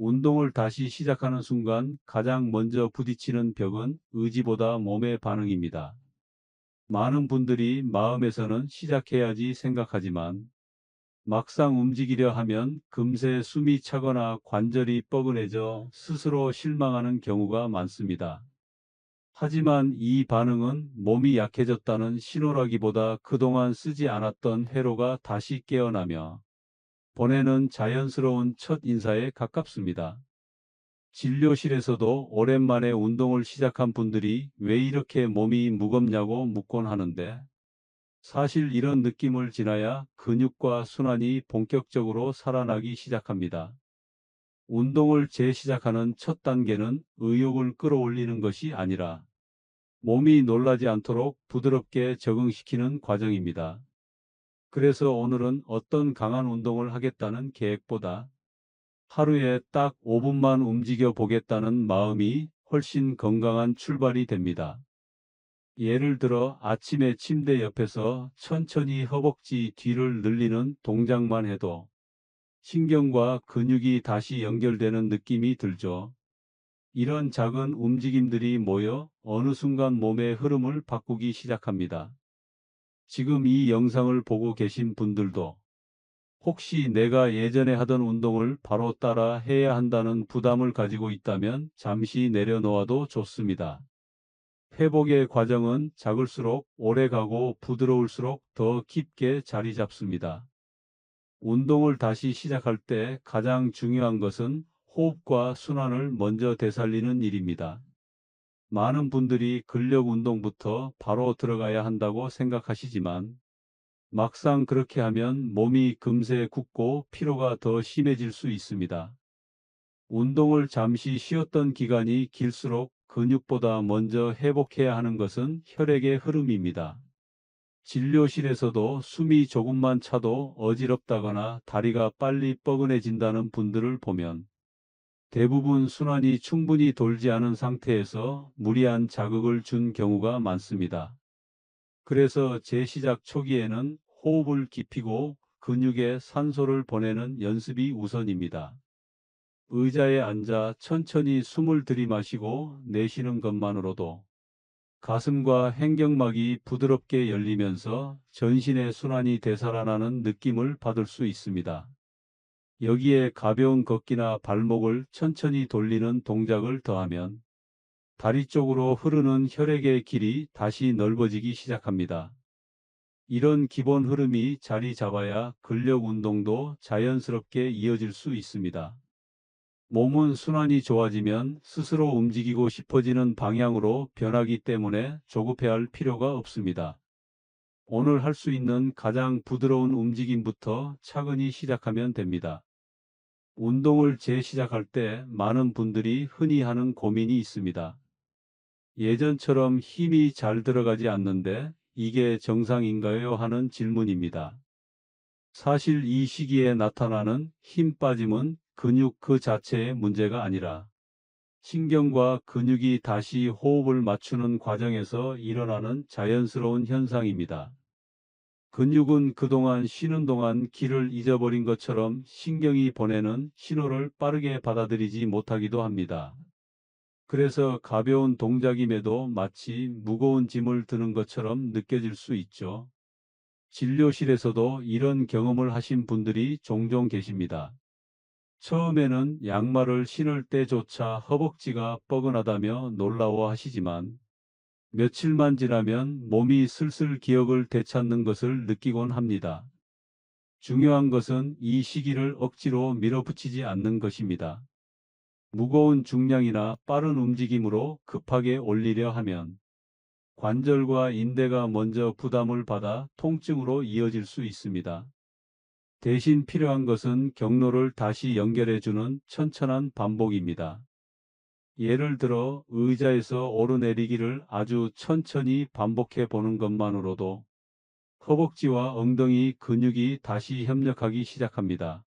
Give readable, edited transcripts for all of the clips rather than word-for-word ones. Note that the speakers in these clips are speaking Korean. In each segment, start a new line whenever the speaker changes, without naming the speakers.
운동을 다시 시작하는 순간 가장 먼저 부딪히는 벽은 의지보다 몸의 반응입니다. 많은 분들이 마음에서는 시작해야지 생각하지만 막상 움직이려 하면 금세 숨이 차거나 관절이 뻐근해져 스스로 실망하는 경우가 많습니다. 하지만 이 반응은 몸이 약해졌다는 신호라기보다 그동안 쓰지 않았던 회로가 다시 깨어나며 보내는 자연스러운 첫 인사에 가깝습니다. 진료실에서도 오랜만에 운동을 시작한 분들이 왜 이렇게 몸이 무겁냐고 묻곤 하는데, 사실 이런 느낌을 지나야 근육과 순환이 본격적으로 살아나기 시작합니다. 운동을 재시작하는 첫 단계는 의욕을 끌어올리는 것이 아니라 몸이 놀라지 않도록 부드럽게 적응시키는 과정입니다. 그래서 오늘은 어떤 강한 운동을 하겠다는 계획보다 하루에 딱 5분만 움직여 보겠다는 마음이 훨씬 건강한 출발이 됩니다. 예를 들어 아침에 침대 옆에서 천천히 허벅지 뒤를 늘리는 동작만 해도 신경과 근육이 다시 연결되는 느낌이 들죠. 이런 작은 움직임들이 모여 어느 순간 몸의 흐름을 바꾸기 시작합니다. 지금 이 영상을 보고 계신 분들도 혹시 내가 예전에 하던 운동을 바로 따라 해야 한다는 부담을 가지고 있다면 잠시 내려놓아도 좋습니다. 회복의 과정은 작을수록 오래 가고 부드러울수록 더 깊게 자리 잡습니다. 운동을 다시 시작할 때 가장 중요한 것은 호흡과 순환을 먼저 되살리는 일입니다. 많은 분들이 근력 운동부터 바로 들어가야 한다고 생각하시지만 막상 그렇게 하면 몸이 금세 굳고 피로가 더 심해질 수 있습니다. 운동을 잠시 쉬었던 기간이 길수록 근육보다 먼저 회복해야 하는 것은 혈액의 흐름입니다. 진료실에서도 숨이 조금만 차도 어지럽다거나 다리가 빨리 뻐근해진다는 분들을 보면 대부분 순환이 충분히 돌지 않은 상태에서 무리한 자극을 준 경우가 많습니다. 그래서 재시작 초기에는 호흡을 깊이고 근육에 산소를 보내는 연습이 우선입니다. 의자에 앉아 천천히 숨을 들이마시고 내쉬는 것만으로도 가슴과 횡격막이 부드럽게 열리면서 전신의 순환이 되살아나는 느낌을 받을 수 있습니다. 여기에 가벼운 걷기나 발목을 천천히 돌리는 동작을 더하면 다리 쪽으로 흐르는 혈액의 길이 다시 넓어지기 시작합니다. 이런 기본 흐름이 자리 잡아야 근력 운동도 자연스럽게 이어질 수 있습니다. 몸은 순환이 좋아지면 스스로 움직이고 싶어지는 방향으로 변하기 때문에 조급해할 필요가 없습니다. 오늘 할 수 있는 가장 부드러운 움직임부터 차근히 시작하면 됩니다. 운동을 재시작할 때 많은 분들이 흔히 하는 고민이 있습니다. 예전처럼 힘이 잘 들어가지 않는데 이게 정상인가요? 하는 질문입니다. 사실 이 시기에 나타나는 힘 빠짐은 근육 그 자체의 문제가 아니라 신경과 근육이 다시 호흡을 맞추는 과정에서 일어나는 자연스러운 현상입니다. 근육은 그동안 쉬는 동안 길을 잊어버린 것처럼 신경이 보내는 신호를 빠르게 받아들이지 못하기도 합니다. 그래서 가벼운 동작임에도 마치 무거운 짐을 드는 것처럼 느껴질 수 있죠. 진료실에서도 이런 경험을 하신 분들이 종종 계십니다. 처음에는 양말을 신을 때조차 허벅지가 뻐근하다며 놀라워하시지만 며칠만 지나면 몸이 슬슬 기억을 되찾는 것을 느끼곤 합니다. 중요한 것은 이 시기를 억지로 밀어붙이지 않는 것입니다. 무거운 중량이나 빠른 움직임으로 급하게 올리려 하면 관절과 인대가 먼저 부담을 받아 통증으로 이어질 수 있습니다. 대신 필요한 것은 경로를 다시 연결해주는 천천한 반복입니다. 예를 들어 의자에서 오르내리기를 아주 천천히 반복해 보는 것만으로도 허벅지와 엉덩이 근육이 다시 협력하기 시작합니다.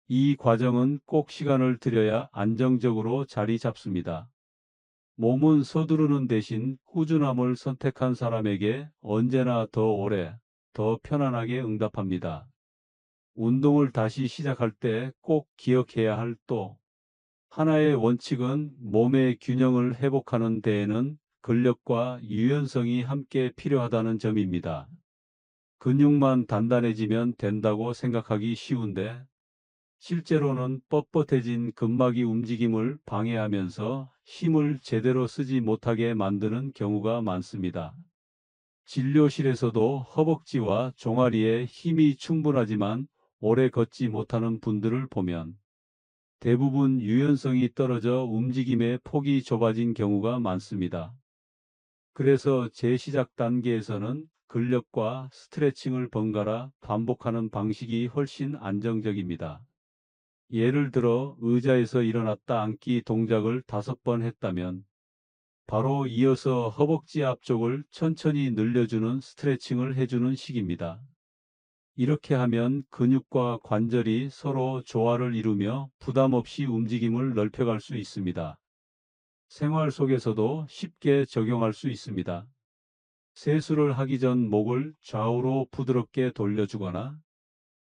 이 과정은 꼭 시간을 들여야 안정적으로 자리 잡습니다. 몸은 서두르는 대신 꾸준함을 선택한 사람에게 언제나 더 오래, 더 편안하게 응답합니다. 운동을 다시 시작할 때 꼭 기억해야 할 또 하나의 원칙은 몸의 균형을 회복하는 데에는 근력과 유연성이 함께 필요하다는 점입니다. 근육만 단단해지면 된다고 생각하기 쉬운데 실제로는 뻣뻣해진 근막이 움직임을 방해하면서 힘을 제대로 쓰지 못하게 만드는 경우가 많습니다. 진료실에서도 허벅지와 종아리에 힘이 충분하지만 오래 걷지 못하는 분들을 보면 대부분 유연성이 떨어져 움직임의 폭이 좁아진 경우가 많습니다. 그래서 재시작 단계에서는 근력과 스트레칭을 번갈아 반복하는 방식이 훨씬 안정적입니다. 예를 들어 의자에서 일어났다 앉기 동작을 5번 했다면 바로 이어서 허벅지 앞쪽을 천천히 늘려주는 스트레칭을 해주는 식입니다. 이렇게 하면 근육과 관절이 서로 조화를 이루며 부담 없이 움직임을 넓혀갈 수 있습니다. 생활 속에서도 쉽게 적용할 수 있습니다. 세수를 하기 전 목을 좌우로 부드럽게 돌려주거나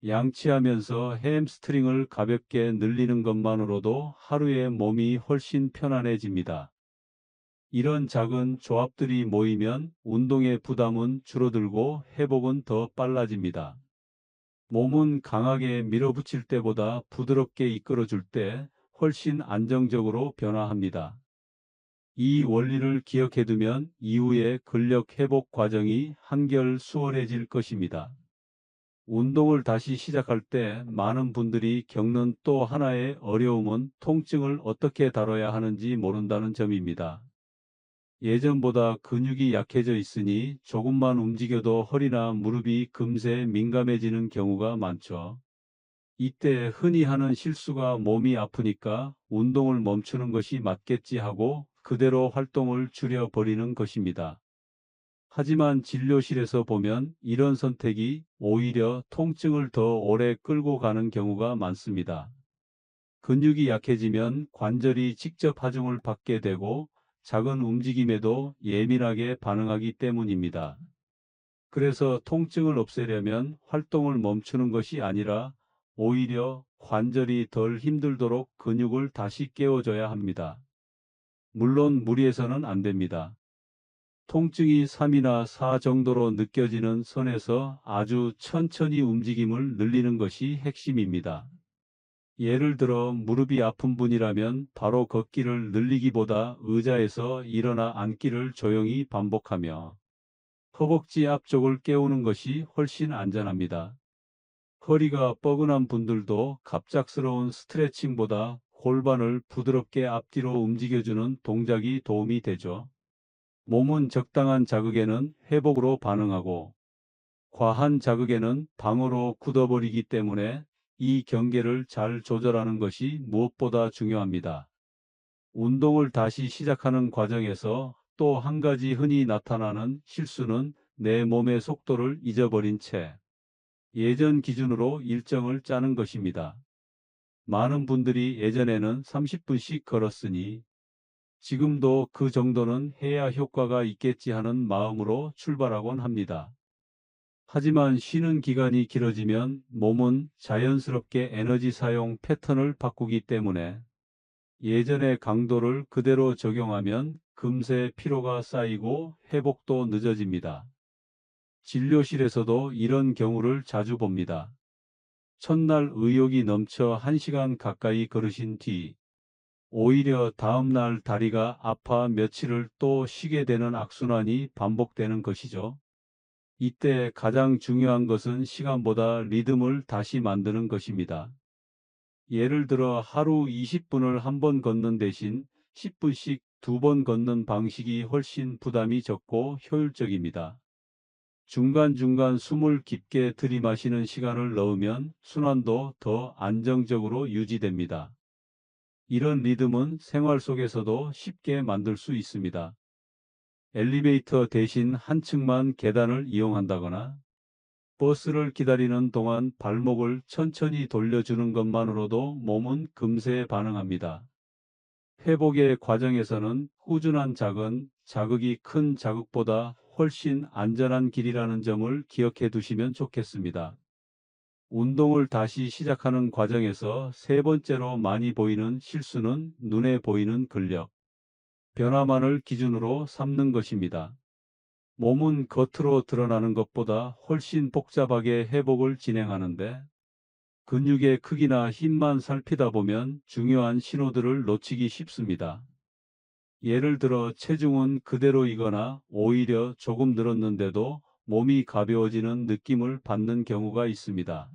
양치하면서 햄스트링을 가볍게 늘리는 것만으로도 하루에 몸이 훨씬 편안해집니다. 이런 작은 조합들이 모이면 운동의 부담은 줄어들고 회복은 더 빨라집니다. 몸은 강하게 밀어붙일 때보다 부드럽게 이끌어줄 때 훨씬 안정적으로 변화합니다. 이 원리를 기억해두면 이후의 근력 회복 과정이 한결 수월해질 것입니다. 운동을 다시 시작할 때 많은 분들이 겪는 또 하나의 어려움은 통증을 어떻게 다뤄야 하는지 모른다는 점입니다. 예전보다 근육이 약해져 있으니 조금만 움직여도 허리나 무릎이 금세 민감해지는 경우가 많죠. 이때 흔히 하는 실수가 몸이 아프니까 운동을 멈추는 것이 맞겠지 하고 그대로 활동을 줄여버리는 것입니다. 하지만 진료실에서 보면 이런 선택이 오히려 통증을 더 오래 끌고 가는 경우가 많습니다. 근육이 약해지면 관절이 직접 하중을 받게 되고 작은 움직임에도 예민하게 반응하기 때문입니다. 그래서 통증을 없애려면 활동을 멈추는 것이 아니라 오히려 관절이 덜 힘들도록 근육을 다시 깨워줘야 합니다. 물론 무리해서는 안 됩니다. 통증이 3이나 4 정도로 느껴지는 선에서 아주 천천히 움직임을 늘리는 것이 핵심입니다. 예를 들어 무릎이 아픈 분이라면 바로 걷기를 늘리기보다 의자에서 일어나 앉기를 조용히 반복하며 허벅지 앞쪽을 깨우는 것이 훨씬 안전합니다. 허리가 뻐근한 분들도 갑작스러운 스트레칭보다 골반을 부드럽게 앞뒤로 움직여주는 동작이 도움이 되죠. 몸은 적당한 자극에는 회복으로 반응하고 과한 자극에는 방어로 굳어버리기 때문에 이 경계를 잘 조절하는 것이 무엇보다 중요합니다. 운동을 다시 시작하는 과정에서 또 한 가지 흔히 나타나는 실수는 내 몸의 속도를 잊어버린 채 예전 기준으로 일정을 짜는 것입니다. 많은 분들이 예전에는 30분씩 걸었으니 지금도 그 정도는 해야 효과가 있겠지 하는 마음으로 출발하곤 합니다. 하지만 쉬는 기간이 길어지면 몸은 자연스럽게 에너지 사용 패턴을 바꾸기 때문에 예전의 강도를 그대로 적용하면 금세 피로가 쌓이고 회복도 늦어집니다. 진료실에서도 이런 경우를 자주 봅니다. 첫날 의욕이 넘쳐 1시간 가까이 걸으신 뒤 오히려 다음날 다리가 아파 며칠을 또 쉬게 되는 악순환이 반복되는 것이죠. 이때 가장 중요한 것은 시간보다 리듬을 다시 만드는 것입니다. 예를 들어 하루 20분을 한 번 걷는 대신 10분씩 2번 걷는 방식이 훨씬 부담이 적고 효율적입니다. 중간중간 숨을 깊게 들이마시는 시간을 넣으면 순환도 더 안정적으로 유지됩니다. 이런 리듬은 생활 속에서도 쉽게 만들 수 있습니다. 엘리베이터 대신 한 층만 계단을 이용한다거나 버스를 기다리는 동안 발목을 천천히 돌려주는 것만으로도 몸은 금세 반응합니다. 회복의 과정에서는 꾸준한 작은 자극이 큰 자극보다 훨씬 안전한 길이라는 점을 기억해 두시면 좋겠습니다. 운동을 다시 시작하는 과정에서 세 번째로 많이 보이는 실수는 눈에 보이는 근력, 변화만을 기준으로 삼는 것입니다. 몸은 겉으로 드러나는 것보다 훨씬 복잡하게 회복을 진행하는데 근육의 크기나 힘만 살피다 보면 중요한 신호들을 놓치기 쉽습니다. 예를 들어 체중은 그대로이거나 오히려 조금 늘었는데도 몸이 가벼워지는 느낌을 받는 경우가 있습니다.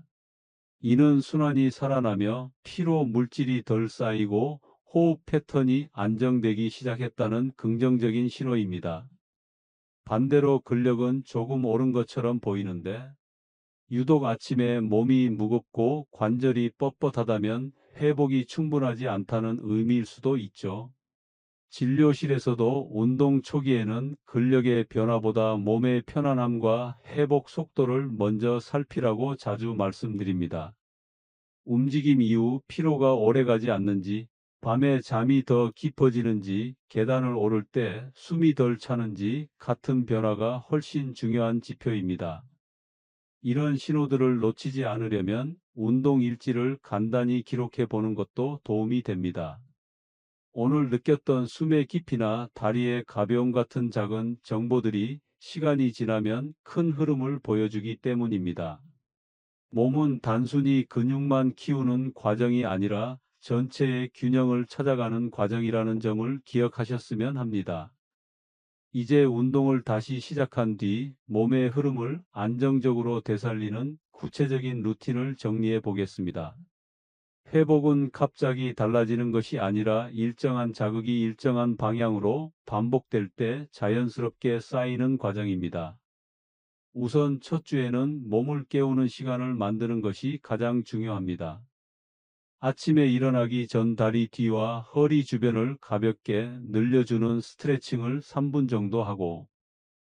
이는 순환이 살아나며 피로 물질이 덜 쌓이고 호흡 패턴이 안정되기 시작했다는 긍정적인 신호입니다. 반대로 근력은 조금 오른 것처럼 보이는데 유독 아침에 몸이 무겁고 관절이 뻣뻣하다면 회복이 충분하지 않다는 의미일 수도 있죠. 진료실에서도 운동 초기에는 근력의 변화보다 몸의 편안함과 회복 속도를 먼저 살피라고 자주 말씀드립니다. 움직임 이후 피로가 오래가지 않는지, 밤에 잠이 더 깊어지는지, 계단을 오를 때 숨이 덜 차는지 같은 변화가 훨씬 중요한 지표입니다. 이런 신호들을 놓치지 않으려면 운동 일지를 간단히 기록해 보는 것도 도움이 됩니다. 오늘 느꼈던 숨의 깊이나 다리의 가벼움 같은 작은 정보들이 시간이 지나면 큰 흐름을 보여주기 때문입니다. 몸은 단순히 근육만 키우는 과정이 아니라 전체의 균형을 찾아가는 과정이라는 점을 기억하셨으면 합니다. 이제 운동을 다시 시작한 뒤 몸의 흐름을 안정적으로 되살리는 구체적인 루틴을 정리해 보겠습니다. 회복은 갑자기 달라지는 것이 아니라 일정한 자극이 일정한 방향으로 반복될 때 자연스럽게 쌓이는 과정입니다. 우선 첫 주에는 몸을 깨우는 시간을 만드는 것이 가장 중요합니다. 아침에 일어나기 전 다리 뒤와 허리 주변을 가볍게 늘려주는 스트레칭을 3분 정도 하고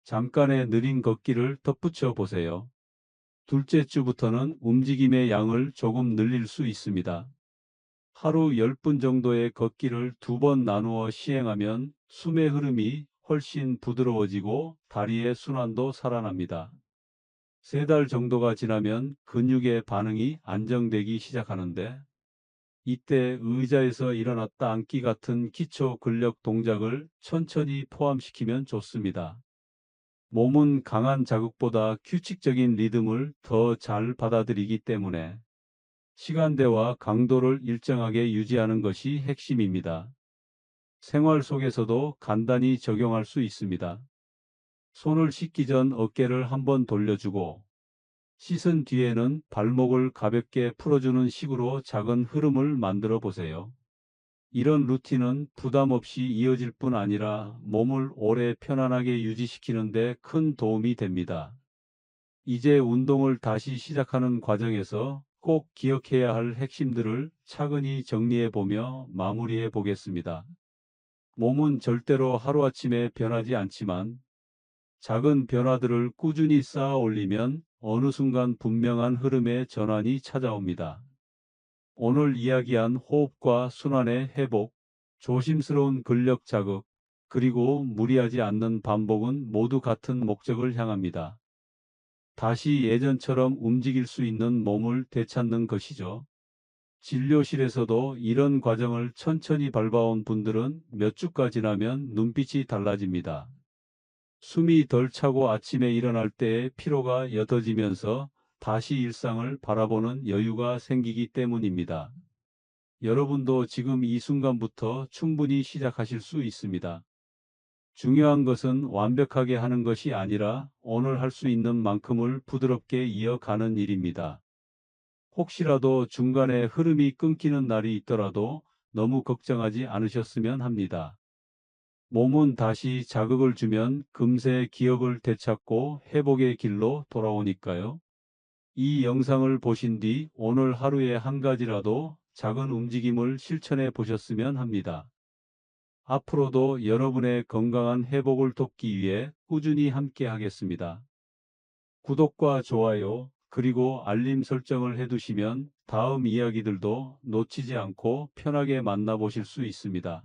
잠깐의 느린 걷기를 덧붙여 보세요. 둘째 주부터는 움직임의 양을 조금 늘릴 수 있습니다. 하루 10분 정도의 걷기를 2번 나누어 시행하면 숨의 흐름이 훨씬 부드러워지고 다리의 순환도 살아납니다. 3달 정도가 지나면 근육의 반응이 안정되기 시작하는데 이때 의자에서 일어났다 앉기 같은 기초 근력 동작을 천천히 포함시키면 좋습니다. 몸은 강한 자극보다 규칙적인 리듬을 더 잘 받아들이기 때문에 시간대와 강도를 일정하게 유지하는 것이 핵심입니다. 생활 속에서도 간단히 적용할 수 있습니다. 손을 씻기 전 어깨를 한번 돌려주고 씻은 뒤에는 발목을 가볍게 풀어주는 식으로 작은 흐름을 만들어 보세요. 이런 루틴은 부담 없이 이어질 뿐 아니라 몸을 오래 편안하게 유지시키는 데 큰 도움이 됩니다. 이제 운동을 다시 시작하는 과정에서 꼭 기억해야 할 핵심들을 차근히 정리해 보며 마무리해 보겠습니다. 몸은 절대로 하루아침에 변하지 않지만 작은 변화들을 꾸준히 쌓아 올리면 어느 순간 분명한 흐름의 전환이 찾아옵니다. 오늘 이야기한 호흡과 순환의 회복, 조심스러운 근력 자극, 그리고 무리하지 않는 반복은 모두 같은 목적을 향합니다. 다시 예전처럼 움직일 수 있는 몸을 되찾는 것이죠. 진료실에서도 이런 과정을 천천히 밟아온 분들은 몇 주가 지나면 눈빛이 달라집니다. 숨이 덜 차고 아침에 일어날 때의 피로가 옅어지면서 다시 일상을 바라보는 여유가 생기기 때문입니다. 여러분도 지금 이 순간부터 충분히 시작하실 수 있습니다. 중요한 것은 완벽하게 하는 것이 아니라 오늘 할 수 있는 만큼을 부드럽게 이어가는 일입니다. 혹시라도 중간에 흐름이 끊기는 날이 있더라도 너무 걱정하지 않으셨으면 합니다. 몸은 다시 자극을 주면 금세 기억을 되찾고 회복의 길로 돌아오니까요. 이 영상을 보신 뒤 오늘 하루에 한 가지라도 작은 움직임을 실천해 보셨으면 합니다. 앞으로도 여러분의 건강한 회복을 돕기 위해 꾸준히 함께 하겠습니다. 구독과 좋아요, 그리고 알림 설정을 해두시면 다음 이야기들도 놓치지 않고 편하게 만나보실 수 있습니다.